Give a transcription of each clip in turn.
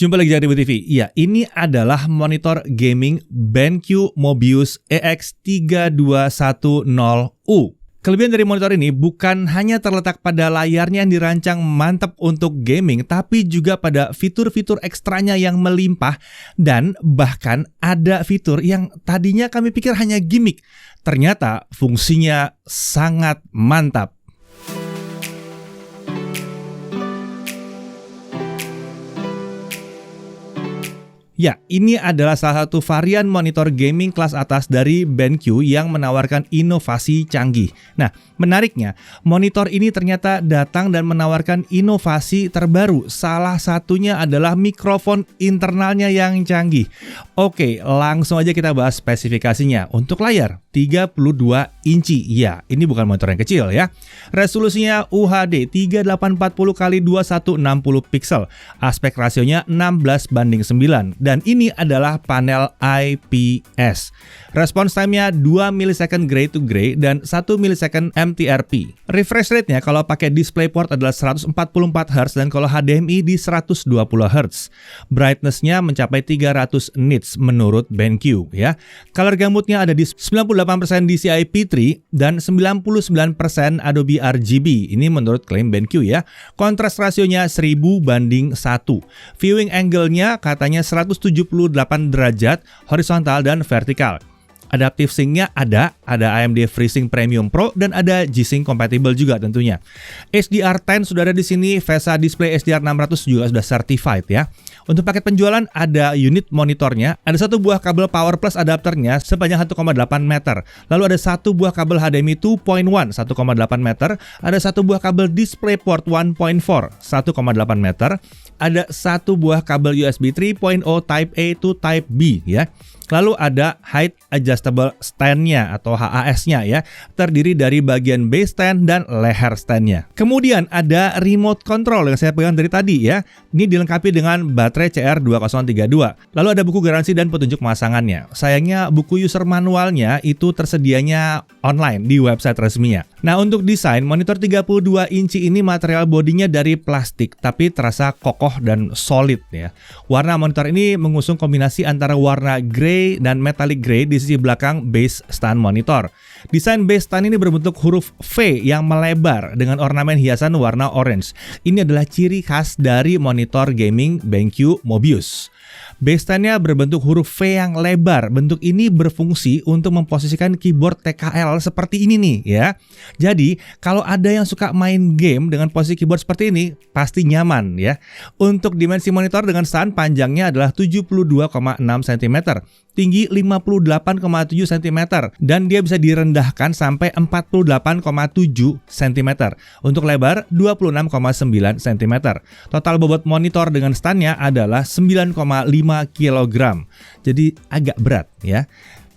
Jumpa lagi di TV. Ya, ini adalah monitor gaming BenQ Mobius EX3210U. Kelebihan dari monitor ini bukan hanya terletak pada layarnya yang dirancang mantap untuk gaming, tapi juga pada fitur-fitur ekstranya yang melimpah, dan bahkan ada fitur yang tadinya kami pikir hanya gimmick. Ternyata fungsinya sangat mantap. Ya, ini adalah salah satu varian monitor gaming kelas atas dari BenQ yang menawarkan inovasi canggih. Nah, menariknya, monitor ini ternyata datang dan menawarkan inovasi terbaru. Salah satunya adalah mikrofon internalnya yang canggih. Oke, langsung aja kita bahas spesifikasinya. Untuk layar, 32 inci. Ya, ini bukan monitor yang kecil ya. Resolusinya UHD 3840x2160 pixel. Aspek rasionya 16:9. Dan ini adalah panel IPS. Response time-nya 2 millisecond gray to gray dan 1 millisecond MTRP. Refresh rate-nya kalau pakai DisplayPort adalah 144 Hz dan kalau HDMI di 120 Hz. Brightness-nya mencapai 300 nits menurut BenQ ya. Color gamutnya ada di 98% DCI-P3 dan 99% Adobe RGB. Ini menurut klaim BenQ ya. Kontras rasionya 1000:1. Viewing angle-nya katanya 178 derajat horizontal dan vertikal. Adaptive Sync-nya ada AMD FreeSync Premium Pro dan ada G-Sync compatible juga tentunya. HDR10 sudah ada di sini, VESA Display HDR600 juga sudah certified ya. Untuk paket penjualan ada unit monitornya, ada satu buah kabel Power Plus adapternya sepanjang 1,8 meter. Lalu ada satu buah kabel HDMI 2.1 1,8 meter, ada satu buah kabel DisplayPort 1.4 1,8 meter, ada satu buah kabel USB 3.0 Type A to Type B ya. Lalu ada height adjustable stand-nya atau HAS-nya ya, terdiri dari bagian base stand dan leher stand-nya. Kemudian ada remote control yang saya pegang dari tadi ya. Ini dilengkapi dengan baterai CR2032. Lalu ada buku garansi dan petunjuk pemasangannya. Sayangnya buku user manualnya itu tersedianya online di website resminya. Nah, untuk desain, monitor 32 inci ini material bodinya dari plastik tapi terasa kokoh dan solid ya. Warna monitor ini mengusung kombinasi antara warna grey dan metallic grey di sisi belakang base stand monitor. Desain base stand ini berbentuk huruf V yang melebar dengan ornamen hiasan warna orange. Ini adalah ciri khas dari monitor gaming BenQ Mobius. Base stand-nya berbentuk huruf V yang lebar. Bentuk ini berfungsi untuk memposisikan keyboard TKL seperti ini nih ya. Jadi, kalau ada yang suka main game dengan posisi keyboard seperti ini, pasti nyaman ya. Untuk dimensi monitor dengan stand panjangnya adalah 72,6 cm, tinggi 58,7 cm, dan dia bisa direndahkan sampai 48,7 cm. Untuk lebar 26,9 cm. Total bobot monitor dengan stand-nya adalah 9,5 kg. Jadi agak berat ya.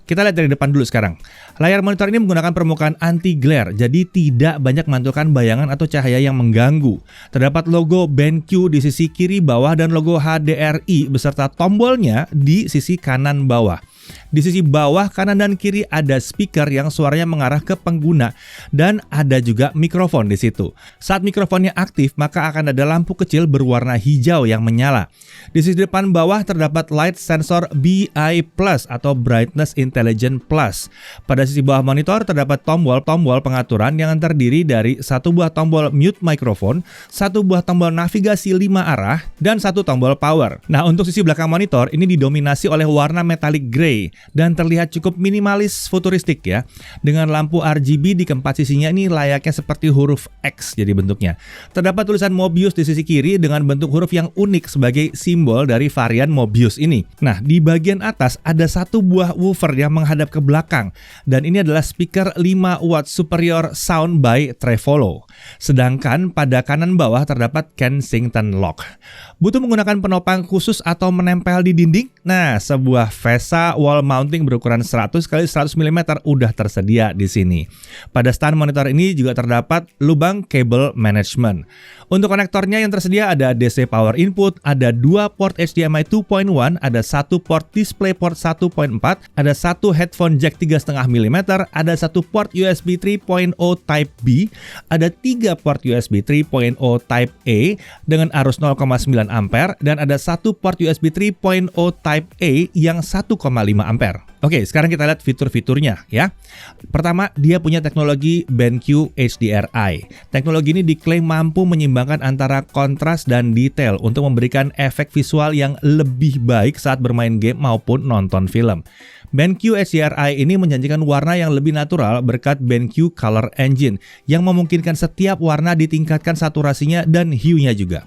Kita lihat dari depan dulu sekarang. Layar monitor ini menggunakan permukaan anti-glare, jadi tidak banyak memantulkan bayangan atau cahaya yang mengganggu. Terdapat logo BenQ di sisi kiri bawah dan logo HDRI beserta tombolnya di sisi kanan bawah. Di sisi bawah, kanan dan kiri ada speaker yang suaranya mengarah ke pengguna dan ada juga mikrofon di situ. Saat mikrofonnya aktif, maka akan ada lampu kecil berwarna hijau yang menyala. Di sisi depan bawah terdapat light sensor BI Plus atau Brightness Intelligence Plus. Pada sisi bawah monitor terdapat tombol-tombol pengaturan yang terdiri dari satu buah tombol mute microphone, satu buah tombol navigasi 5 arah, dan satu tombol power. Nah, untuk sisi belakang monitor ini didominasi oleh warna metallic grey dan terlihat cukup minimalis futuristik ya. Dengan lampu RGB di keempat sisinya ini layaknya seperti huruf X jadi bentuknya. Terdapat tulisan Mobius di sisi kiri dengan bentuk huruf yang unik sebagai simbol dari varian Mobius ini. Nah, di bagian atas ada satu buah woofer yang menghadap ke belakang dan ini adalah speaker 5 watt superior sound by Trevolo. Sedangkan pada kanan bawah terdapat Kensington Lock. Butuh menggunakan penopang khusus atau menempel di dinding? Nah, sebuah VESA wall mounting berukuran 100x100 mm udah tersedia di sini. Pada stand monitor ini juga terdapat lubang cable management. Untuk konektornya yang tersedia ada DC power input, ada 2 port HDMI 2.1, ada 1 port DisplayPort 1.4, ada 1 headphone jack 3,5 mm, ada 1 port USB 3.0 Type B, ada 3 port USB 3.0 Type A dengan arus 0,9 ampere dan ada satu port USB 3.0 Type A yang 1,5 ampere. Oke, sekarang kita lihat fitur-fiturnya ya. Pertama, dia punya teknologi BenQ HDRI. Teknologi ini diklaim mampu menyeimbangkan antara kontras dan detail untuk memberikan efek visual yang lebih baik saat bermain game maupun nonton film. BenQ HDRI ini menjanjikan warna yang lebih natural berkat BenQ Color Engine yang memungkinkan setiap warna ditingkatkan saturasinya dan hue-nya juga.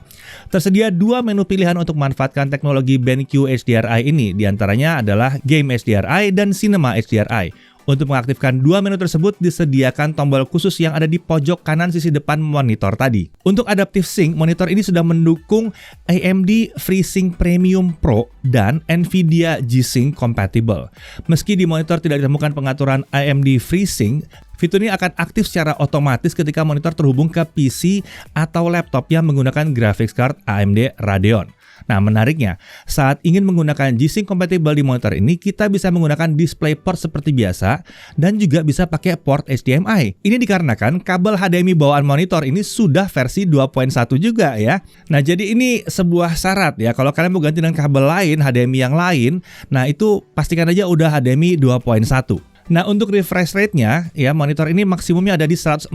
Tersedia dua menu pilihan untuk memanfaatkan teknologi BenQ HDRI ini, diantaranya adalah Game HDRI dan Cinema HDRI. Untuk mengaktifkan dua menu tersebut disediakan tombol khusus yang ada di pojok kanan sisi depan monitor tadi. Untuk Adaptive Sync, monitor ini sudah mendukung AMD FreeSync Premium Pro dan Nvidia G-Sync compatible. Meski di monitor tidak ditemukan pengaturan AMD FreeSync, fitur ini akan aktif secara otomatis ketika monitor terhubung ke PC atau laptop yang menggunakan graphics card AMD Radeon. Nah, menariknya, saat ingin menggunakan G-Sync compatible di monitor ini, kita bisa menggunakan DisplayPort seperti biasa dan juga bisa pakai port HDMI. Ini dikarenakan kabel HDMI bawaan monitor ini sudah versi 2.1 juga ya. Nah, jadi ini sebuah syarat ya. Kalau kalian mau ganti dengan kabel lain, HDMI yang lain, nah itu pastikan aja udah HDMI 2.1. Nah, untuk refresh rate-nya, ya monitor ini maksimumnya ada di 144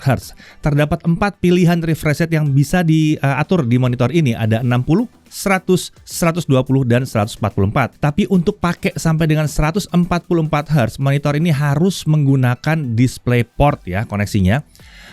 Hz. Terdapat 4 pilihan refresh rate yang bisa diatur di monitor ini, ada 60, 100, 120, dan 144. Tapi untuk pakai sampai dengan 144 Hz, monitor ini harus menggunakan DisplayPort ya koneksinya.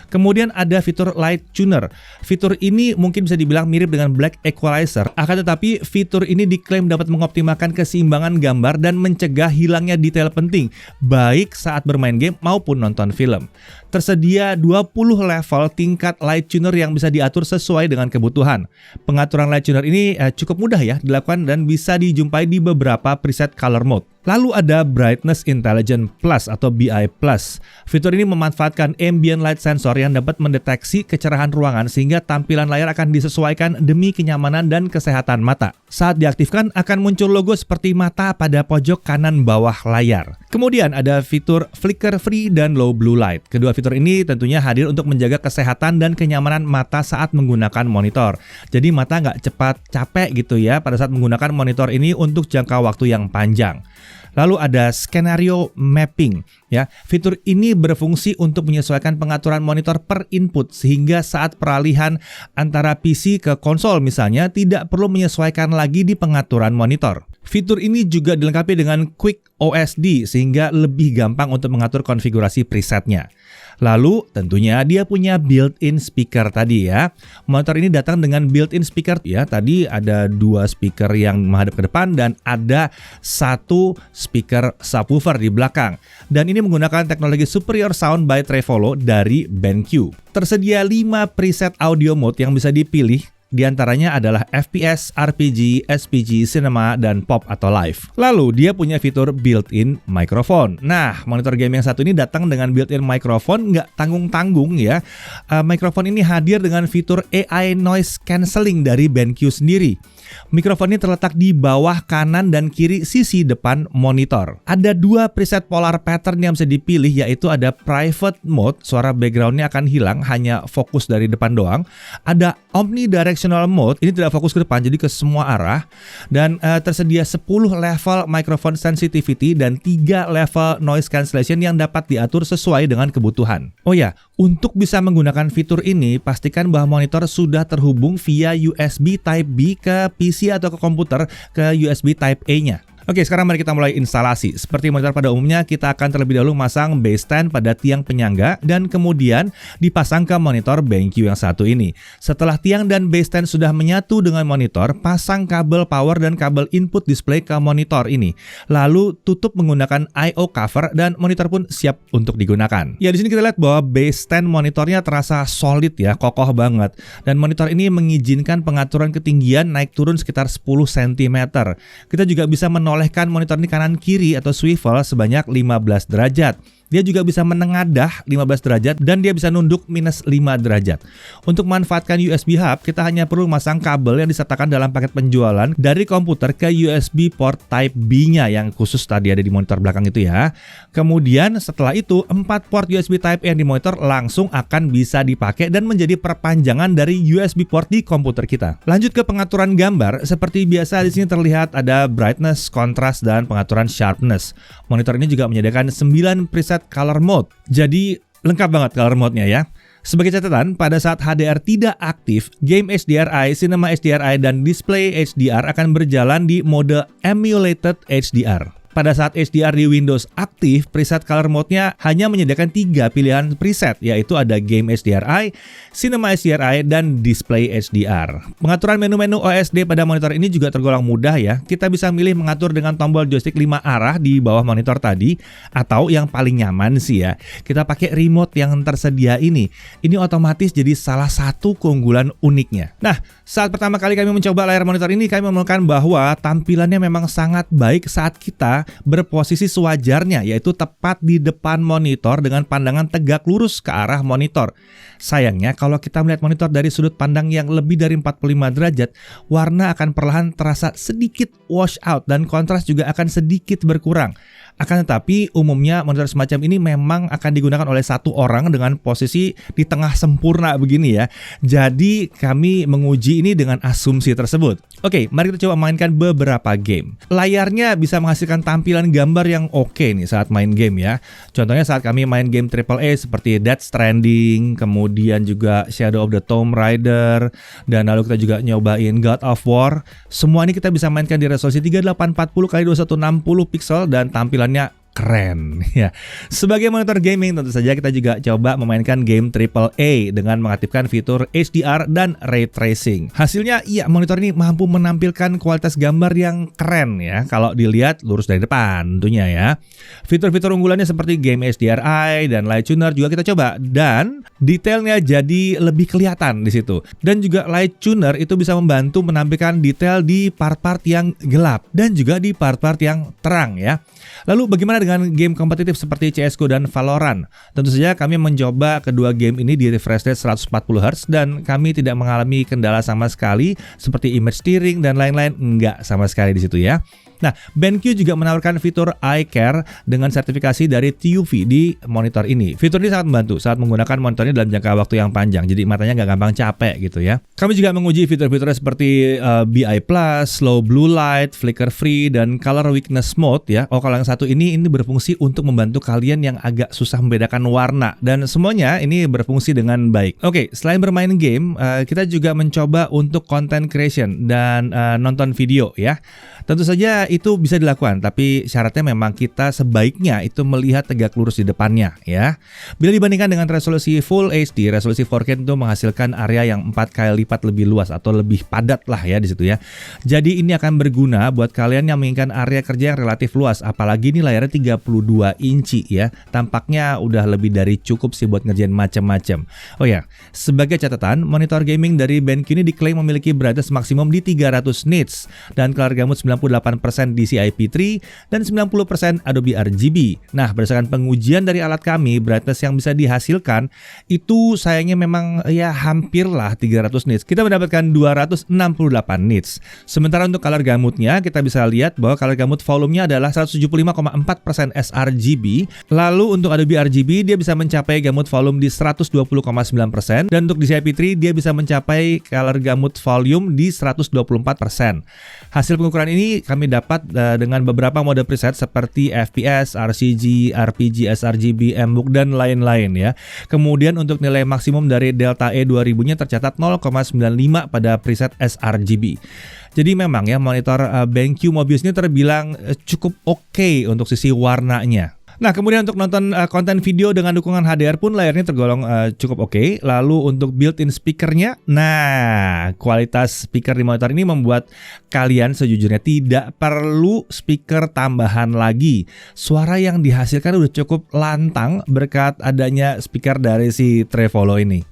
Kemudian ada fitur Light Tuner. Fitur ini mungkin bisa dibilang mirip dengan Black Equalizer, akan tetapi fitur ini diklaim dapat mengoptimalkan keseimbangan gambar dan mencegah hilangnya detail penting, baik saat bermain game maupun nonton film. Tersedia 20 level tingkat Light Tuner yang bisa diatur sesuai dengan kebutuhan. Pengaturan Light Tuner ini cukup mudah ya dilakukan dan bisa dijumpai di beberapa preset color mode. Lalu ada Brightness Intelligence Plus atau BI Plus. Fitur ini memanfaatkan ambient light sensor yang dapat mendeteksi kecerahan ruangan sehingga tampilan layar akan disesuaikan demi kenyamanan dan kesehatan mata. Saat diaktifkan akan muncul logo seperti mata pada pojok kanan bawah layar. Kemudian ada fitur Flicker Free dan Low Blue Light. Kedua fitur ini tentunya hadir untuk menjaga kesehatan dan kenyamanan mata saat menggunakan monitor. Jadi mata nggak cepat capek gitu ya pada saat menggunakan monitor ini untuk jangka waktu yang panjang. Lalu ada Scenario Mapping ya. Fitur ini berfungsi untuk menyesuaikan pengaturan monitor per input sehingga saat peralihan antara PC ke konsol misalnya tidak perlu menyesuaikan lagi di pengaturan monitor. Fitur ini juga dilengkapi dengan Quick OSD sehingga lebih gampang untuk mengatur konfigurasi presetnya. Lalu tentunya dia punya built-in speaker tadi ya. Monitor ini datang dengan built-in speaker ya. Tadi ada 2 speaker yang menghadap ke depan dan ada 1 speaker subwoofer di belakang. Dan ini menggunakan teknologi Superior Sound by Trevolo dari BenQ. Tersedia 5 preset audio mode yang bisa dipilih. Di antaranya adalah FPS, RPG, SPG, Cinema, dan Pop atau Live. Lalu dia punya fitur built-in microphone. Nah, monitor game yang satu ini datang dengan built-in microphone, nggak tanggung-tanggung ya. Mikrofon ini hadir dengan fitur AI Noise Cancelling dari BenQ sendiri. Mikrofon ini terletak di bawah kanan dan kiri sisi depan monitor. Ada 2 preset polar pattern yang bisa dipilih, yaitu ada private mode, suara backgroundnya akan hilang, hanya fokus dari depan doang. Ada omnidirectional mode, ini tidak fokus ke depan, jadi ke semua arah. Dan tersedia 10 level microphone sensitivity dan 3 level noise cancellation yang dapat diatur sesuai dengan kebutuhan. Oh ya, untuk bisa menggunakan fitur ini, pastikan bahwa monitor sudah terhubung via USB Type B ke PC atau ke komputer ke USB Type A-nya. Oke, sekarang mari kita mulai instalasi. Seperti monitor pada umumnya, kita akan terlebih dahulu masang base stand pada tiang penyangga dan kemudian dipasang ke monitor BenQ yang satu ini. Setelah tiang dan base stand sudah menyatu dengan monitor, pasang kabel power dan kabel input display ke monitor ini. Lalu tutup menggunakan I/O cover dan monitor pun siap untuk digunakan. Ya, di sini kita lihat bahwa base stand monitornya terasa solid ya, kokoh banget. Dan monitor ini mengizinkan pengaturan ketinggian naik turun sekitar 10 cm. Kita juga bisa menolehkan monitor ini kanan kiri atau swivel sebanyak 15 derajat. Dia juga bisa menengadah 15 derajat dan dia bisa nunduk minus 5 derajat. Untuk memanfaatkan USB hub, kita hanya perlu masang kabel yang disertakan dalam paket penjualan dari komputer ke USB port Type B-nya yang khusus tadi ada di monitor belakang itu ya. Kemudian setelah itu 4 port USB Type A yang di monitor langsung akan bisa dipakai dan menjadi perpanjangan dari USB port di komputer kita. Lanjut ke pengaturan gambar, seperti biasa di sini terlihat ada brightness, contrast, dan pengaturan sharpness. Monitor ini juga menyediakan 9 preset color mode. Jadi lengkap banget color mode-nya ya. Sebagai catatan, pada saat HDR tidak aktif, game HDRI, Cinema HDRI, dan Display HDR akan berjalan di mode Emulated HDR. Pada saat HDR di Windows aktif, preset color mode-nya hanya menyediakan 3 pilihan preset, yaitu ada Game HDRI, Cinema HDRI, dan Display HDR. Pengaturan menu-menu OSD pada monitor ini juga tergolong mudah ya. Kita bisa milih mengatur dengan tombol joystick 5 arah di bawah monitor tadi, atau yang paling nyaman sih ya, kita pakai remote yang tersedia ini. Ini otomatis jadi salah satu keunggulan uniknya. Nah, saat pertama kali kami mencoba layar monitor ini, kami menemukan bahwa tampilannya memang sangat baik saat kita berposisi sewajarnya, yaitu tepat di depan monitor dengan pandangan tegak lurus ke arah monitor. Sayangnya kalau kita melihat monitor dari sudut pandang yang lebih dari 45 derajat, warna akan perlahan terasa sedikit wash out dan kontras juga akan sedikit berkurang. Akan tetapi umumnya monitor semacam ini memang akan digunakan oleh satu orang dengan posisi di tengah sempurna begini ya. Jadi kami menguji ini dengan asumsi tersebut. Oke, mari kita coba mainkan beberapa game. Layarnya bisa menghasilkan tampilan gambar yang oke nih saat main game ya. Contohnya saat kami main game AAA seperti Death Stranding, kemudian juga Shadow of the Tomb Raider, dan lalu kita juga nyobain God of War. Semua ini kita bisa mainkan di resolusi 3840x2160 pixel dan tampilannya keren ya. Sebagai monitor gaming tentu saja kita juga coba memainkan game AAA dengan mengaktifkan fitur HDR dan Ray Tracing. Hasilnya iya, monitor ini mampu menampilkan kualitas gambar yang keren ya kalau dilihat lurus dari depan tentunya ya. Fitur-fitur unggulannya seperti game HDRI dan Light Tuner juga kita coba, dan detailnya jadi lebih kelihatan di situ. Dan juga Light Tuner itu bisa membantu menampilkan detail di part-part yang gelap dan juga di part-part yang terang ya. Lalu bagaimana dengan game kompetitif seperti CSGO dan Valorant? Tentu saja kami mencoba kedua game ini di refresh rate 140Hz dan kami tidak mengalami kendala sama sekali seperti image steering dan lain-lain, enggak sama sekali di situ ya. Nah, BenQ juga menawarkan fitur Eye Care dengan sertifikasi dari TUV di monitor ini. Fitur ini sangat membantu saat menggunakan monitor ini dalam jangka waktu yang panjang, jadi matanya nggak gampang capek gitu ya. Kami juga menguji fitur-fiturnya seperti BI+, Slow Blue Light, Flicker Free, dan Color Weakness Mode ya. Oh, kalau yang satu ini berfungsi untuk membantu kalian yang agak susah membedakan warna, dan semuanya ini berfungsi dengan baik. Oke, selain bermain game, kita juga mencoba untuk content creation dan nonton video ya. Tentu saja itu bisa dilakukan, tapi syaratnya memang kita sebaiknya itu melihat tegak lurus di depannya ya. Bila dibandingkan dengan resolusi Full HD, resolusi 4K itu menghasilkan area yang 4 kali lipat lebih luas atau lebih padat lah ya di situ ya. Jadi ini akan berguna buat kalian yang menginginkan area kerja yang relatif luas, apalagi ini layarnya 32 inci ya. Tampaknya udah lebih dari cukup sih buat ngerjain macam-macam. Oh ya, sebagai catatan, monitor gaming dari BenQ ini diklaim memiliki brightness maksimum di 300 nits dan color gamut 98% DCI-P3 dan 90% Adobe RGB. Nah, berdasarkan pengujian dari alat kami, brightness yang bisa dihasilkan itu sayangnya memang ya hampir lah 300 nits. Kita mendapatkan 268 nits. Sementara untuk color gamutnya, kita bisa lihat bahwa color gamut volumenya adalah 175,4% sRGB. Lalu untuk Adobe RGB dia bisa mencapai gamut volume di 120,9% dan untuk DCI-P3 dia bisa mencapai color gamut volume di 124%. Hasil pengukuran ini kami dapat dengan beberapa mode preset seperti FPS, RCG, RPG, sRGB, MBOOK, dan lain-lain ya. Kemudian untuk nilai maksimum dari Delta E 2000-nya tercatat 0,95 pada preset sRGB. Jadi memang ya monitor BenQ Mobius ini terbilang cukup oke untuk sisi warnanya. Nah, kemudian untuk nonton konten video dengan dukungan HDR pun layarnya tergolong cukup oke. Lalu untuk built-in speakernya, nah kualitas speaker di monitor ini membuat kalian sejujurnya tidak perlu speaker tambahan lagi. Suara yang dihasilkan udah cukup lantang berkat adanya speaker dari si Trevolo ini.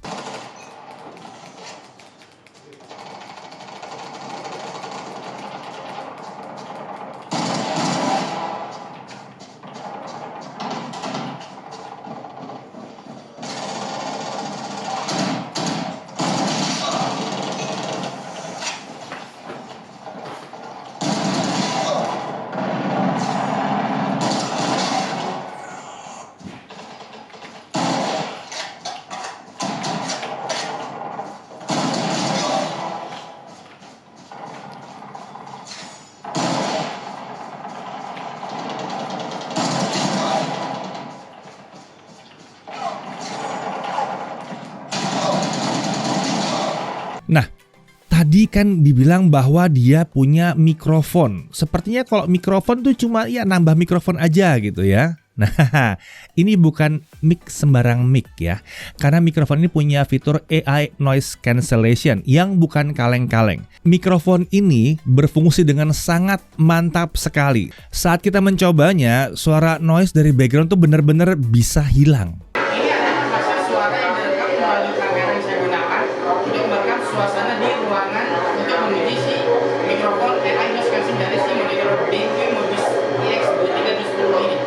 kan dibilang bahwa dia punya mikrofon. Sepertinya kalau mikrofon tuh cuma ya nambah mikrofon aja gitu ya. Nah, ini bukan mic sembarang mic ya. Karena mikrofon ini punya fitur AI Noise Cancellation yang bukan kaleng-kaleng. Mikrofon ini berfungsi dengan sangat mantap sekali. Saat kita mencobanya, suara noise dari background tuh benar-benar bisa hilang. Ini adalah hasil suara yang direkam melalui kamera yang saya gunakan untuk merekam suasana di ruangan untuk menguji si mikrofon AI Noise Cancelling dari si monitor BenQ Mobis EX2310 ini.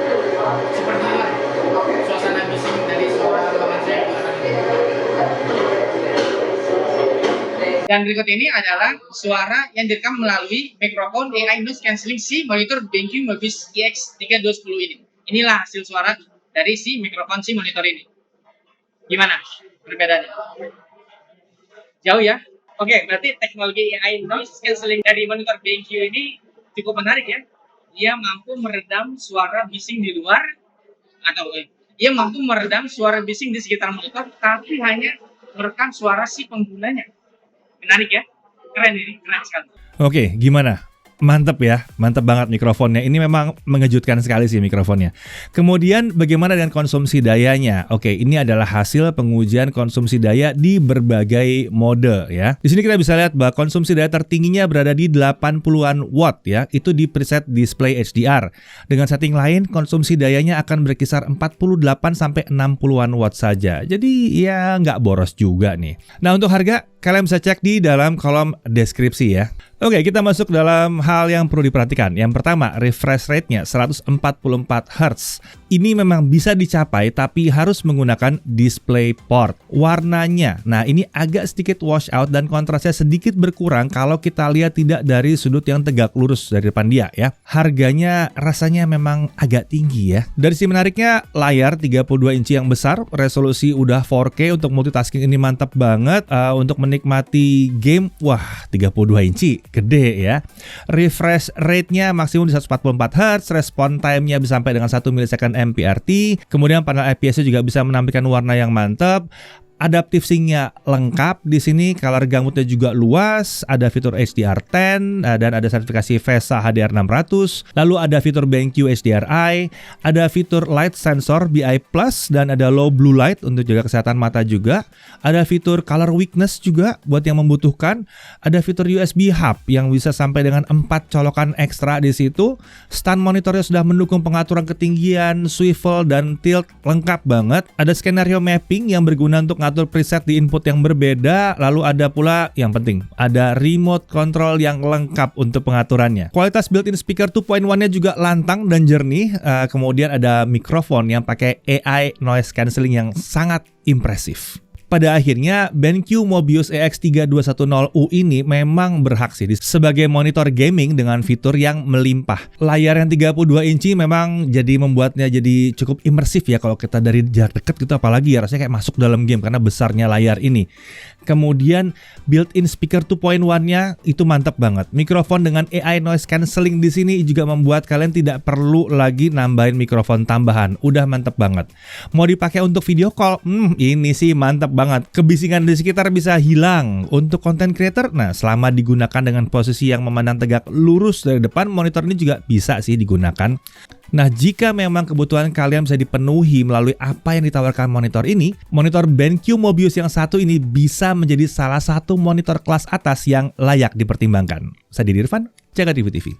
Seperti inilah suasana bising dari suara ruangan saya gunakan ini. Dan berikut ini adalah suara yang direkam melalui mikrofon AI Noise Cancelling si monitor BenQ Mobis EX3210 ini. Inilah hasil suara dari si mikrofon si monitor ini. Gimana perbedaannya? Jauh ya? Oke, berarti teknologi AI Noise Cancelling dari monitor BenQ ini cukup menarik ya. Dia mampu meredam suara bising di luar, atau dia mampu meredam suara bising di sekitar monitor, tapi hanya merekam suara si penggunanya. Menarik ya? Keren ini, keren sekali. Oke, gimana? Mantep ya, mantep banget mikrofonnya. Ini memang mengejutkan sekali sih mikrofonnya. Kemudian bagaimana dengan konsumsi dayanya? Oke, ini adalah hasil pengujian konsumsi daya di berbagai mode ya. Di sini kita bisa lihat bahwa konsumsi daya tertingginya berada di 80-an watt ya. Itu di preset display HDR. Dengan setting lain, konsumsi dayanya akan berkisar 48 sampai 60-an watt saja. Jadi ya nggak boros juga nih. Nah, untuk harga kalian bisa cek di dalam kolom deskripsi ya. Oke, kita masuk dalam hal yang perlu diperhatikan. Yang pertama, refresh rate-nya 144 Hz. Ini memang bisa dicapai tapi harus menggunakan DisplayPort. Warnanya, nah ini agak sedikit wash out dan kontrasnya sedikit berkurang kalau kita lihat tidak dari sudut yang tegak lurus dari depan dia ya. Harganya rasanya memang agak tinggi ya. Dari sisi menariknya, layar 32 inci yang besar, resolusi udah 4K untuk multitasking ini mantap banget. Untuk menikmati game, wah 32 inci. Gede ya. Refresh rate-nya maksimum di 144 Hz, respon time-nya bisa sampai dengan 1 millisecond MPRT. Kemudian panel IPS-nya juga bisa menampilkan warna yang mantap. Adaptive Sync-nya lengkap di sini, color gamutnya juga luas, ada fitur HDR10 dan ada sertifikasi VESA HDR600. Lalu ada fitur BenQ HDRI, ada fitur light sensor BI Plus dan ada low blue light untuk jaga kesehatan mata juga. Ada fitur color weakness juga buat yang membutuhkan. Ada fitur USB hub yang bisa sampai dengan 4 colokan ekstra di situ. Stand monitornya sudah mendukung pengaturan ketinggian, swivel dan tilt lengkap banget. Ada skenario mapping yang berguna untuk atur preset di input yang berbeda. Lalu ada pula yang penting, ada remote control yang lengkap untuk pengaturannya. Kualitas built-in speaker 2.1-nya juga lantang dan jernih. Kemudian ada mikrofon yang pakai AI noise cancelling yang sangat impresif. Pada akhirnya, BenQ Mobius EX3210U ini memang berhak sih sebagai monitor gaming dengan fitur yang melimpah. Layar yang 32 inci memang jadi membuatnya jadi cukup imersif ya kalau kita dari jarak dekat gitu, apalagi ya rasanya kayak masuk dalam game karena besarnya layar ini. Kemudian built-in speaker 2.1-nya itu mantap banget. Mikrofon dengan AI noise cancelling di sini juga membuat kalian tidak perlu lagi nambahin mikrofon tambahan. Udah mantap banget. Mau dipakai untuk video call, ini sih mantap banget. Kebisingan di sekitar bisa hilang. Untuk content creator, nah selama digunakan dengan posisi yang memandang tegak lurus dari depan, monitor ini juga bisa sih digunakan. Nah, jika memang kebutuhan kalian bisa dipenuhi melalui apa yang ditawarkan monitor ini, monitor BenQ Mobius yang satu ini bisa menjadi salah satu monitor kelas atas yang layak dipertimbangkan. Saya Didi Irfan, Jaga TV TV.